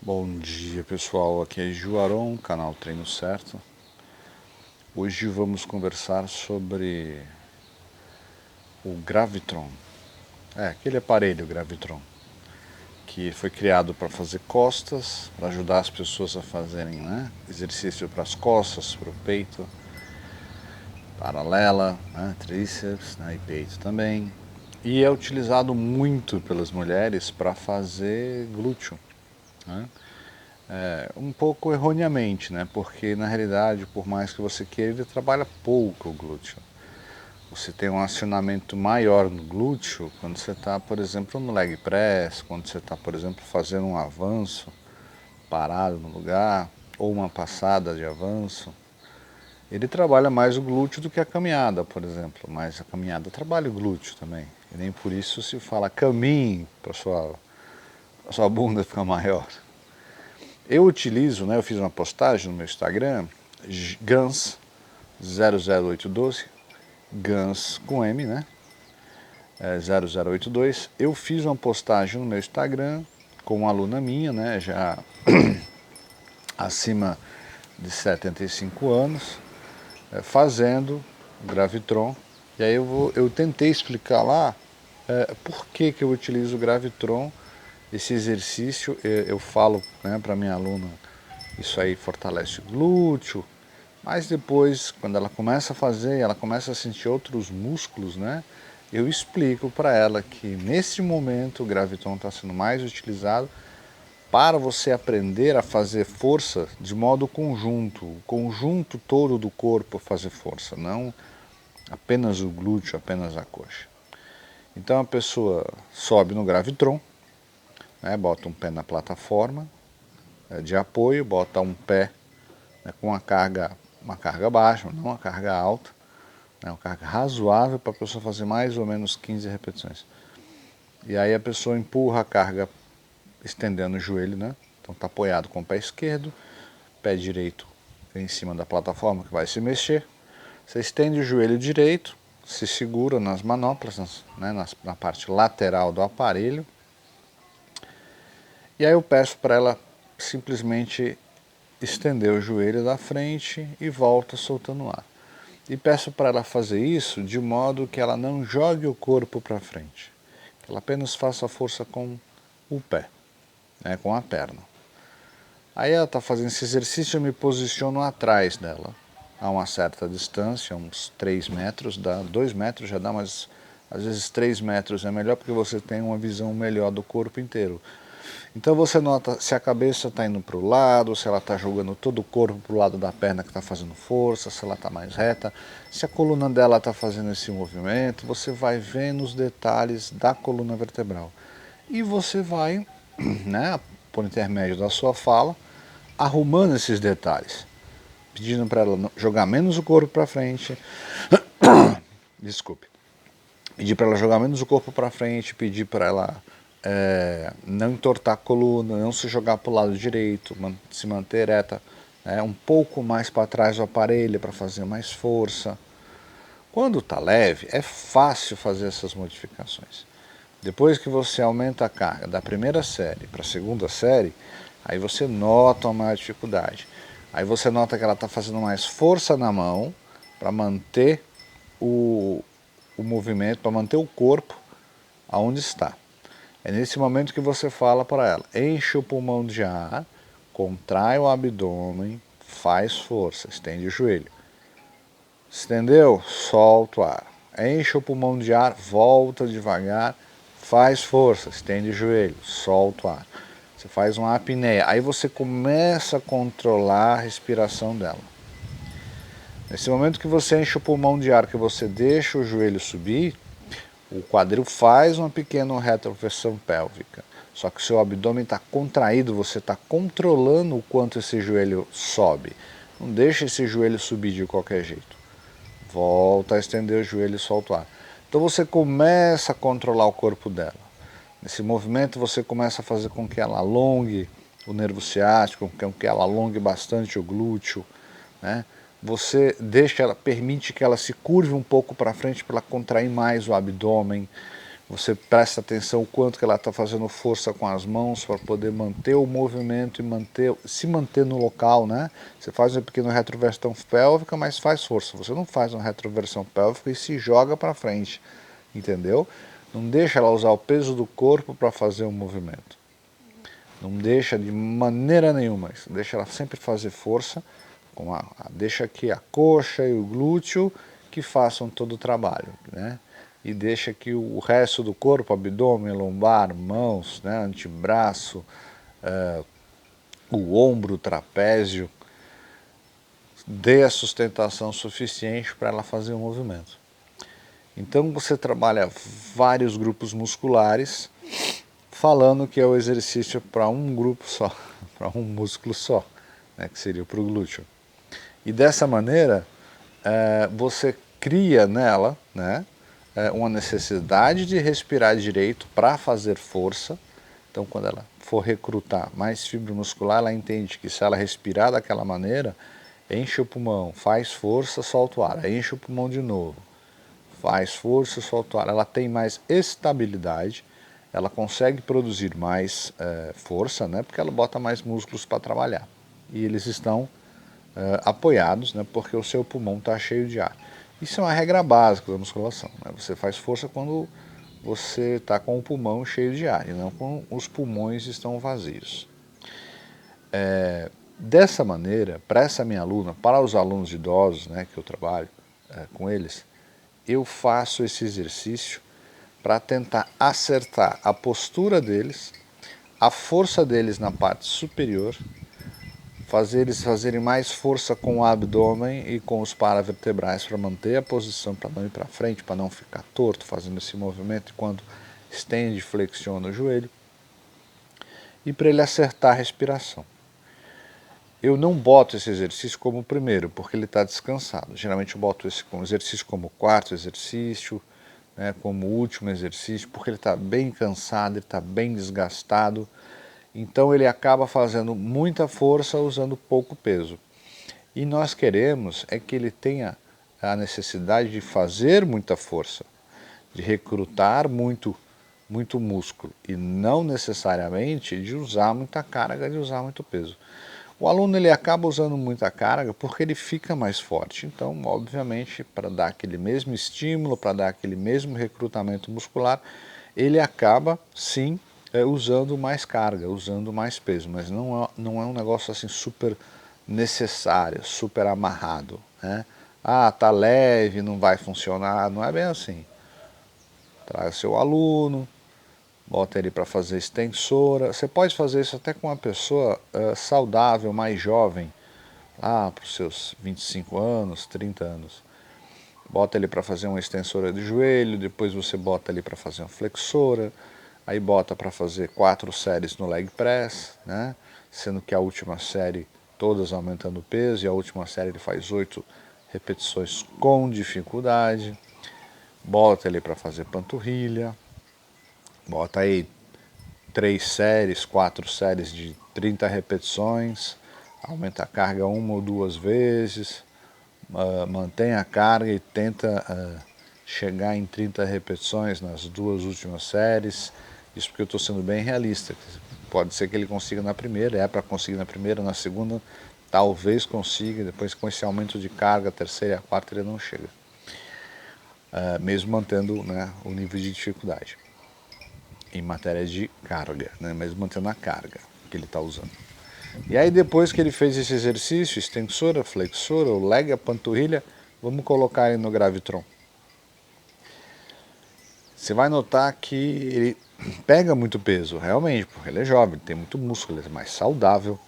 Bom dia pessoal, aqui é Juaron, canal Treino Certo. Hoje vamos conversar sobre o Gravitron. Aquele aparelho Gravitron, que foi criado para fazer costas, para ajudar as pessoas a fazerem exercício para as costas, para o peito, paralela, tríceps e peito também. E é utilizado muito pelas mulheres para fazer glúteo. Um pouco erroneamente, porque na realidade, por mais que você queira, ele trabalha pouco o glúteo. Você tem um acionamento maior no glúteo quando você está, por exemplo, no leg press, quando você está, por exemplo, fazendo um avanço parado no lugar, ou uma passada de avanço. Ele trabalha mais o glúteo do que a caminhada, por exemplo, mas a caminhada trabalha o glúteo também. E nem por isso se fala caminhe para a sua bunda ficar maior. Eu utilizo, eu fiz uma postagem no meu Instagram, Gans 00812, Gans com M, 0082. Eu fiz uma postagem no meu Instagram com uma aluna minha, já acima de 75 anos, fazendo Gravitron. E aí eu tentei explicar lá por que eu utilizo o Gravitron. Esse exercício eu falo para minha aluna, isso aí fortalece o glúteo, mas depois, quando ela começa a fazer, ela começa a sentir outros músculos, eu explico para ela que nesse momento o Gravitron está sendo mais utilizado para você aprender a fazer força de modo conjunto, o conjunto todo do corpo fazer força, não apenas o glúteo, apenas a coxa. Então a pessoa sobe no Gravitron, bota um pé na plataforma de apoio, bota um pé com uma carga baixa, não uma carga alta, uma carga razoável para a pessoa fazer mais ou menos 15 repetições. E aí a pessoa empurra a carga estendendo o joelho, então está apoiado com o pé esquerdo, pé direito em cima da plataforma que vai se mexer. Você estende o joelho direito, se segura nas manoplas, na parte lateral do aparelho. E aí eu peço para ela simplesmente estender o joelho da frente e volta soltando o ar. E peço para ela fazer isso de modo que ela não jogue o corpo para frente. Que ela apenas faça força com o pé, com a perna. Aí ela está fazendo esse exercício, eu me posiciono atrás dela, a uma certa distância, uns 3 metros, 2 metros já dá, mas às vezes 3 metros é melhor porque você tem uma visão melhor do corpo inteiro. Então você nota se a cabeça está indo para o lado, se ela está jogando todo o corpo para o lado da perna que está fazendo força, se ela está mais reta, se a coluna dela está fazendo esse movimento, você vai vendo os detalhes da coluna vertebral. E você vai, por intermédio da sua fala, arrumando esses detalhes, pedindo para ela jogar menos o corpo para frente, desculpe, pedir para ela jogar menos o corpo para frente, pedir para ela não entortar a coluna, não se jogar para o lado direito, se manter ereta, um pouco mais para trás do aparelho para fazer mais força. Quando está leve, é fácil fazer essas modificações. Depois que você aumenta a carga da primeira série para a segunda série, aí você nota uma maior dificuldade. Aí você nota que ela está fazendo mais força na mão para manter o movimento, para manter o corpo aonde está. É nesse momento que você fala para ela, enche o pulmão de ar, contrai o abdômen, faz força, estende o joelho. Estendeu? Solta o ar. Enche o pulmão de ar, volta devagar, faz força, estende o joelho, solta o ar. Você faz uma apneia, aí você começa a controlar a respiração dela. Nesse momento que você enche o pulmão de ar, que você deixa o joelho subir, o quadril faz uma pequena retroversão pélvica. Só que o seu abdômen está contraído, você está controlando o quanto esse joelho sobe. Não deixa esse joelho subir de qualquer jeito. Volta a estender o joelho e solta o ar. Então você começa a controlar o corpo dela. Nesse movimento você começa a fazer com que ela alongue o nervo ciático, com que ela alongue bastante o glúteo, Você permite que ela se curve um pouco para frente para ela contrair mais o abdômen. você presta atenção o quanto que ela está fazendo força com as mãos para poder manter o movimento e se manter no local, né? Você faz uma pequena retroversão pélvica, mas faz força. Você não faz uma retroversão pélvica e se joga para frente, entendeu? Não deixa ela usar o peso do corpo para fazer o movimento. Não deixa de maneira nenhuma, deixa ela sempre fazer força, deixa aqui a coxa e o glúteo que façam todo o trabalho, né? E deixa que o resto do corpo, abdômen, lombar, mãos, né, antebraço, o ombro, o trapézio, dê a sustentação suficiente para ela fazer o movimento. Então você trabalha vários grupos musculares, falando que é o exercício para um grupo só, para um músculo só, né, que seria para o glúteo. E dessa maneira, você cria nela, né, uma necessidade de respirar direito para fazer força. Então, quando ela for recrutar mais fibra muscular, ela entende que se ela respirar daquela maneira, enche o pulmão, faz força, solta o ar, enche o pulmão de novo, faz força, solta o ar. Ela tem mais estabilidade, ela consegue produzir mais força, né, porque ela bota mais músculos para trabalhar. E eles estão apoiados, né, porque o seu pulmão está cheio de ar. Isso é uma regra básica da musculação, né? Você faz força quando você está com o pulmão cheio de ar e não quando os pulmões estão vazios. Dessa maneira, para essa minha aluna, para os alunos idosos, né, que eu trabalho com eles, eu faço esse exercício para tentar acertar a postura deles, a força deles na parte superior, fazer eles fazerem mais força com o abdômen e com os paravertebrais para manter a posição, para não ir para frente, para não ficar torto fazendo esse movimento quando estende e flexiona o joelho, e para ele acertar a respiração. Eu não boto esse exercício como o primeiro, porque ele está descansado. Geralmente eu boto esse exercício como o quarto exercício, né, como o último exercício, porque ele está bem cansado, ele está bem desgastado. Então ele acaba fazendo muita força usando pouco peso. E nós queremos é que ele tenha a necessidade de fazer muita força, de recrutar muito músculo e não necessariamente de usar muita carga, de usar muito peso. O aluno ele acaba usando muita carga porque ele fica mais forte. Então, obviamente, para dar aquele mesmo estímulo, para dar aquele mesmo recrutamento muscular, ele acaba sim usando mais carga, usando mais peso, mas não é um negócio assim super necessário, super amarrado, né? Ah, tá leve, não vai funcionar, não é bem assim. Traz seu aluno, bota ele para fazer extensora. Você pode fazer isso até com uma pessoa saudável, mais jovem, lá para os seus 25 anos, 30 anos. Bota ele para fazer uma extensora de joelho, depois você bota ele para fazer uma flexora, aí bota para fazer 4 séries no leg press, né? Sendo que a última série todas aumentando o peso e a última série ele faz 8 repetições com dificuldade. Bota ele para fazer panturrilha, bota aí 3 séries, 4 séries de 30 repetições, aumenta a carga 1 ou 2 vezes, mantém a carga e tenta chegar em 30 repetições nas 2 últimas séries. Isso porque eu estou sendo bem realista. Pode ser que ele consiga na primeira, é para conseguir na primeira, na segunda talvez consiga, depois com esse aumento de carga, a terceira e a quarta ele não chega. Mesmo mantendo, né, o nível de dificuldade em matéria de carga, né, mesmo mantendo a carga que ele está usando. E aí depois que ele fez esse exercício, extensora, flexora, o leg, a panturrilha, vamos colocar ele no gravitron. Você vai notar que ele pega muito peso, realmente, porque ele é jovem, ele tem muito músculo, ele é mais saudável.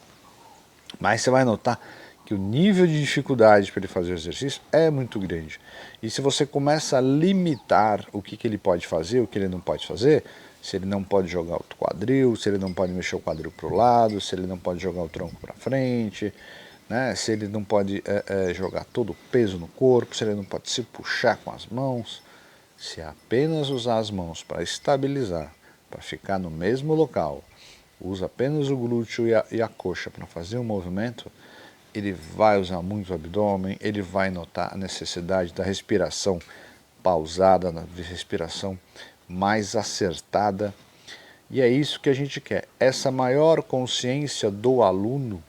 Mas você vai notar que o nível de dificuldade para ele fazer o exercício é muito grande. E se você começa a limitar o que ele pode fazer, o que ele não pode fazer, se ele não pode jogar o quadril, se ele não pode mexer o quadril para o lado, se ele não pode jogar o tronco para frente, né? Se ele não pode jogar todo o peso no corpo, se ele não pode se puxar com as mãos, se apenas usar as mãos para estabilizar, para ficar no mesmo local, usa apenas o glúteo e a coxa para fazer um movimento, ele vai usar muito o abdômen, ele vai notar a necessidade da respiração pausada, da respiração mais acertada. E é isso que a gente quer, essa maior consciência do aluno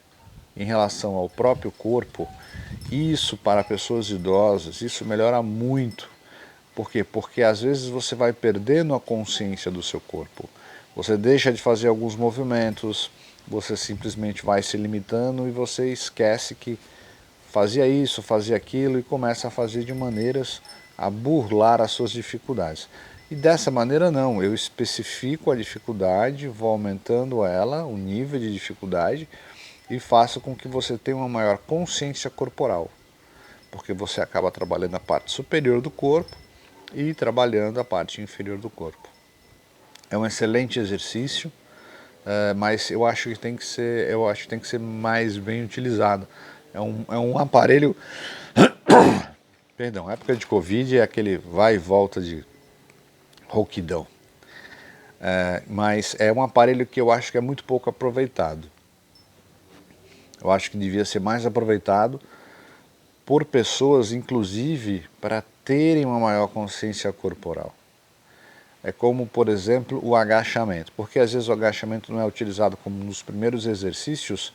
em relação ao próprio corpo. Isso para pessoas idosas, isso melhora muito. Por quê? Porque às vezes você vai perdendo a consciência do seu corpo. Você deixa de fazer alguns movimentos, você simplesmente vai se limitando e você esquece que fazia isso, fazia aquilo e começa a fazer de maneiras a burlar as suas dificuldades. E dessa maneira não, eu especifico a dificuldade, vou aumentando ela, o nível de dificuldade, e faço com que você tenha uma maior consciência corporal, porque você acaba trabalhando a parte superior do corpo e trabalhando a parte inferior do corpo. É um excelente exercício, mas eu acho que tem que ser mais bem utilizado. É um aparelho, perdão, época de Covid é aquele vai e volta de rouquidão. Mas é um aparelho que eu acho que é muito pouco aproveitado. Eu acho que devia ser mais aproveitado por pessoas, inclusive, para terem uma maior consciência corporal. É como, por exemplo, o agachamento, porque às vezes o agachamento não é utilizado como nos primeiros exercícios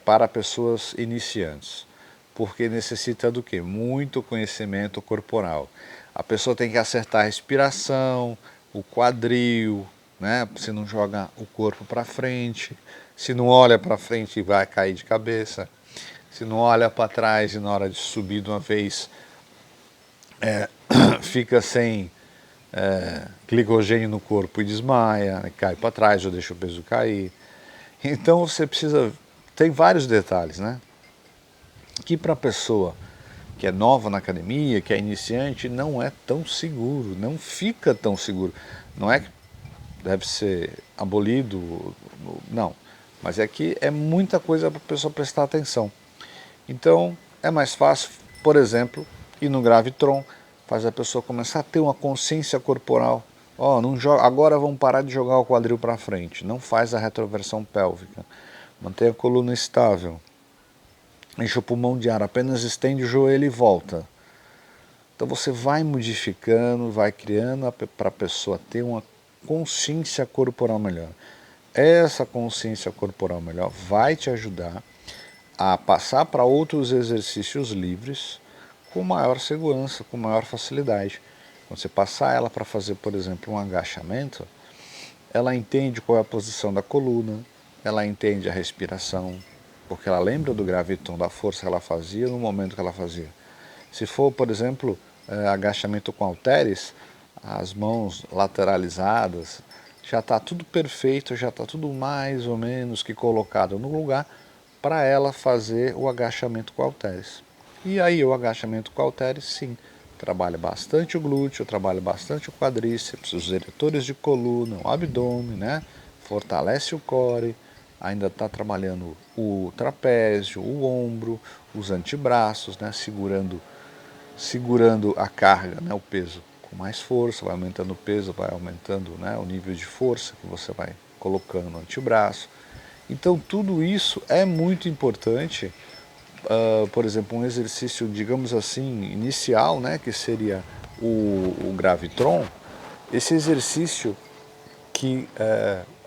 para pessoas iniciantes, porque necessita do quê? Muito conhecimento corporal. A pessoa tem que acertar a respiração, o quadril, né? Se não joga o corpo para frente, se não olha para frente vai cair de cabeça, se não olha para trás e na hora de subir de uma vez fica sem glicogênio no corpo e desmaia, cai para trás ou deixa o peso cair. Então você precisa, tem vários detalhes, né? Que para a pessoa que é nova na academia, que é iniciante, não é tão seguro, não fica tão seguro. Não é que deve ser abolido, não, mas é que é muita coisa para a pessoa prestar atenção. Então é mais fácil, por exemplo, ir no Gravitron, faz a pessoa começar a ter uma consciência corporal. Não joga, agora vamos parar de jogar o quadril para frente, não faz a retroversão pélvica, mantém a coluna estável, enche o pulmão de ar, apenas estende o joelho e volta. Então você vai modificando, vai criando para a pessoa ter uma consciência corporal melhor. Essa consciência corporal melhor vai te ajudar a passar para outros exercícios livres com maior segurança, com maior facilidade. Quando você passar ela para fazer, por exemplo, um agachamento, ela entende qual é a posição da coluna, ela entende a respiração, porque ela lembra do graviton, da força que ela fazia no momento que ela fazia. Se for, por exemplo, agachamento com halteres, as mãos lateralizadas, já está tudo perfeito, já está tudo mais ou menos que colocado no lugar para ela fazer o agachamento com halteres. E aí o agachamento com halteres, sim, trabalha bastante o glúteo, trabalha bastante o quadríceps, os eretores de coluna, o abdômen, né? Fortalece o core, ainda está trabalhando o trapézio, o ombro, os antebraços, né? Segurando a carga, né? O peso com mais força, vai aumentando o peso, vai aumentando, né? O nível de força que você vai colocando no antebraço. Então tudo isso é muito importante. Por exemplo, um exercício, digamos assim, inicial, né, que seria o Gravitron. Esse exercício que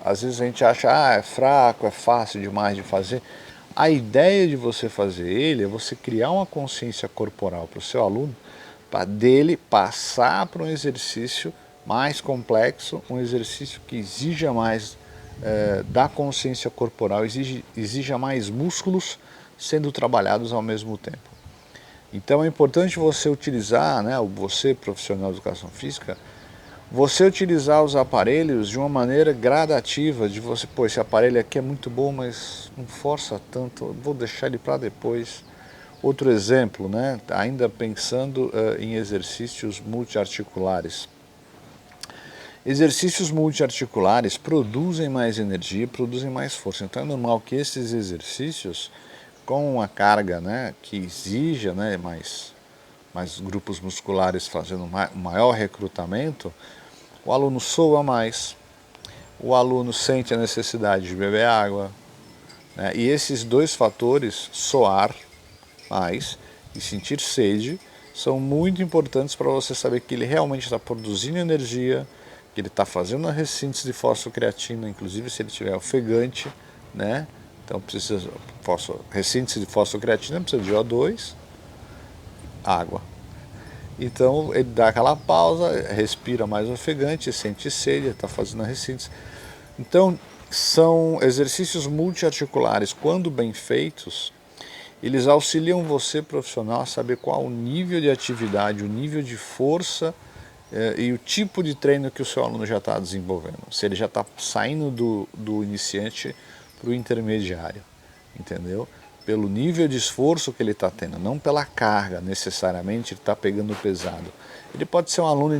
às vezes a gente acha é fraco, é fácil demais de fazer. A ideia de você fazer ele é você criar uma consciência corporal para o seu aluno, para dele passar para um exercício mais complexo, um exercício que exija mais da consciência corporal, exija mais músculos sendo trabalhados ao mesmo tempo. Então é importante você utilizar, né, você profissional de educação física, você utilizar os aparelhos de uma maneira gradativa, de você, pô, esse aparelho aqui é muito bom, mas não força tanto, vou deixar ele para depois. Outro exemplo, né, ainda pensando em exercícios multiarticulares. Exercícios multiarticulares produzem mais energia, produzem mais força. Então é normal que esses exercícios, com uma carga, né, que exija, né, mais grupos musculares fazendo maior recrutamento, o aluno soa mais, o aluno sente a necessidade de beber água, né, e esses dois fatores, soar mais e sentir sede, são muito importantes para você saber que ele realmente está produzindo energia, que ele está fazendo a ressíntese de fosfocreatina, inclusive se ele estiver ofegante, né? Então precisa ressíntese de fosfocreatina, precisa de O2, água. Então ele dá aquela pausa, respira mais ofegante, sente sede, está fazendo a ressíntese. Então são exercícios multiarticulares, quando bem feitos, eles auxiliam você, profissional, a saber qual o nível de atividade, o nível de força e o tipo de treino que o seu aluno já está desenvolvendo. Se ele já está saindo do iniciante para o intermediário, entendeu? Pelo nível de esforço que ele está tendo, não pela carga necessariamente, ele está pegando pesado. Ele pode ser um aluno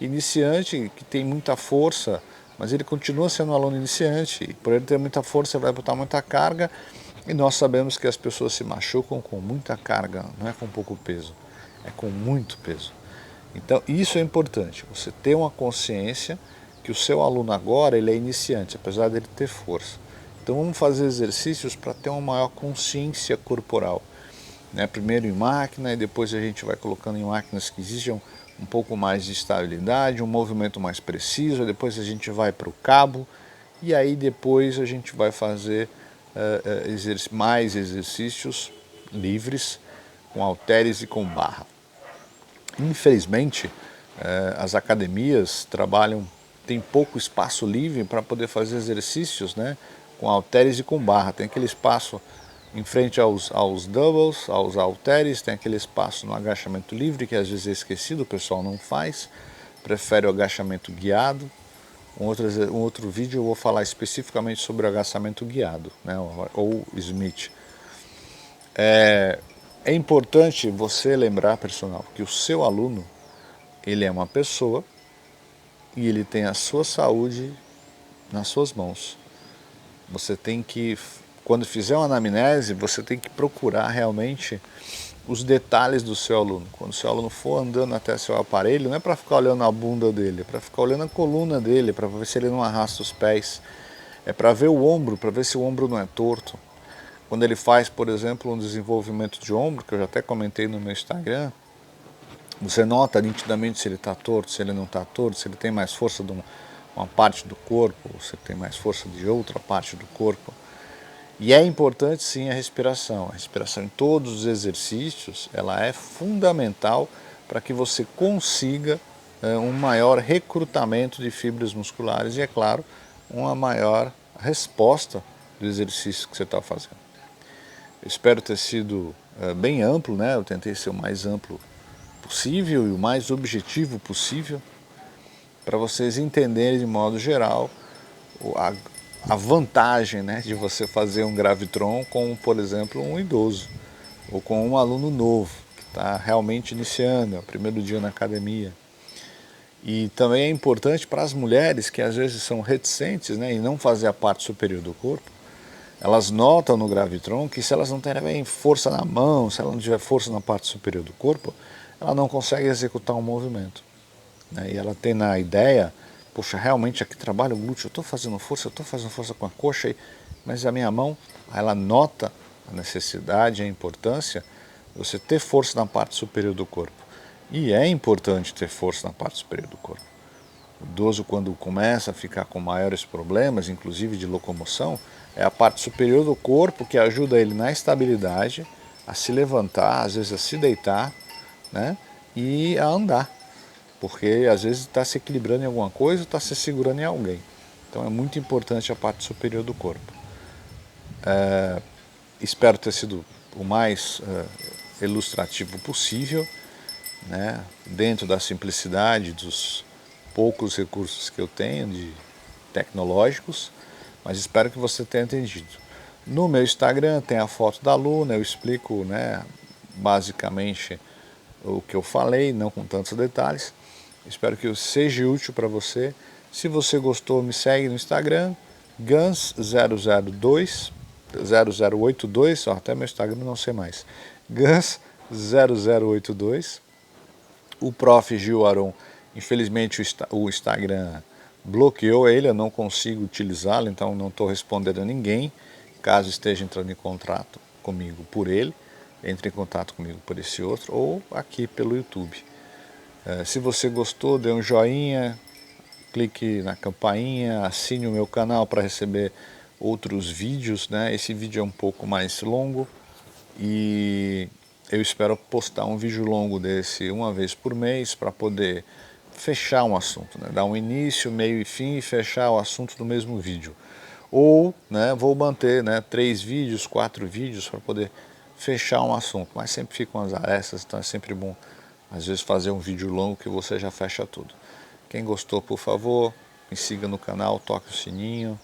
iniciante, que tem muita força, mas ele continua sendo um aluno iniciante. E por ele ter muita força, ele vai botar muita carga. E nós sabemos que as pessoas se machucam com muita carga, não é com pouco peso, é com muito peso. Então isso é importante, você ter uma consciência que o seu aluno agora ele é iniciante, apesar dele ter força. Então vamos fazer exercícios para ter uma maior consciência corporal. Né? Primeiro em máquina e depois a gente vai colocando em máquinas que exijam um pouco mais de estabilidade, um movimento mais preciso, depois a gente vai para o cabo e aí depois a gente vai fazer mais exercícios livres com halteres e com barra. Infelizmente, as academias tem pouco espaço livre para poder fazer exercícios, né, com halteres e com barra. Tem aquele espaço em frente aos doubles, aos halteres, tem aquele espaço no agachamento livre, que às vezes é esquecido, o pessoal não faz, prefere o agachamento guiado. Um outro vídeo eu vou falar especificamente sobre o agachamento guiado, né, ou Smith. É importante você lembrar, personal, que o seu aluno, ele é uma pessoa e ele tem a sua saúde nas suas mãos. Você tem que, quando fizer uma anamnese, você tem que procurar realmente os detalhes do seu aluno. Quando o seu aluno for andando até seu aparelho, não é para ficar olhando a bunda dele, é para ficar olhando a coluna dele, para ver se ele não arrasta os pés. É para ver o ombro, para ver se o ombro não é torto. Quando ele faz, por exemplo, um desenvolvimento de ombro, que eu já até comentei no meu Instagram, você nota nitidamente se ele está torto, se ele não está torto, se ele tem mais força de uma parte do corpo, ou se ele tem mais força de outra parte do corpo. E é importante sim a respiração. A respiração em todos os exercícios, ela é fundamental para que você consiga um maior recrutamento de fibras musculares e, é claro, uma maior resposta do exercício que você está fazendo. Eu espero ter sido bem amplo, né? Eu tentei ser o mais amplo possível e o mais objetivo possível para vocês entenderem de modo geral a vantagem, né, de você fazer um gravitron com, por exemplo, um idoso ou com um aluno novo que está realmente iniciando, é o primeiro dia na academia. E também é importante para as mulheres que às vezes são reticentes, né, em não fazer a parte superior do corpo. Elas notam no gravitron que se elas não tiverem força na mão, se ela não tiver força na parte superior do corpo, ela não consegue executar um movimento. Né? E ela tem na ideia, poxa, realmente aqui trabalho o glúteo, eu estou fazendo força com a coxa, mas a minha mão, ela nota a necessidade, a importância de você ter força na parte superior do corpo. E é importante ter força na parte superior do corpo. O idoso, quando começa a ficar com maiores problemas, inclusive de locomoção, é a parte superior do corpo que ajuda ele na estabilidade, a se levantar, às vezes a se deitar, né, e a andar. Porque às vezes está se equilibrando em alguma coisa, está se segurando em alguém. Então é muito importante a parte superior do corpo. Espero ter sido o mais ilustrativo possível, né, dentro da simplicidade dos poucos recursos que eu tenho de tecnológicos, mas espero que você tenha entendido. No meu Instagram tem a foto da aluna, eu explico, né, basicamente o que eu falei, não com tantos detalhes. Espero que seja útil para você. Se você gostou, me segue no Instagram, Gans002, 0082, até meu Instagram não sei mais, Gans0082. O Prof. Gil Aron, infelizmente o Instagram bloqueou ele, eu não consigo utilizá-lo, então não estou respondendo a ninguém, caso esteja entrando em contrato comigo por ele. entre em contato comigo por esse outro ou aqui pelo YouTube. Se você gostou, dê um joinha, clique na campainha, assine o meu canal para receber outros vídeos, né? Esse vídeo é um pouco mais longo e eu espero postar um vídeo longo desse uma vez por mês para poder fechar um assunto, né? Dar um início, meio e fim e fechar o assunto do mesmo vídeo. Ou, né, vou manter, né, 3 vídeos, 4 vídeos para poder fechar um assunto, mas sempre ficam as arestas, então é sempre bom às vezes fazer um vídeo longo que você já fecha tudo. Quem gostou, por favor, me siga no canal, toque o sininho,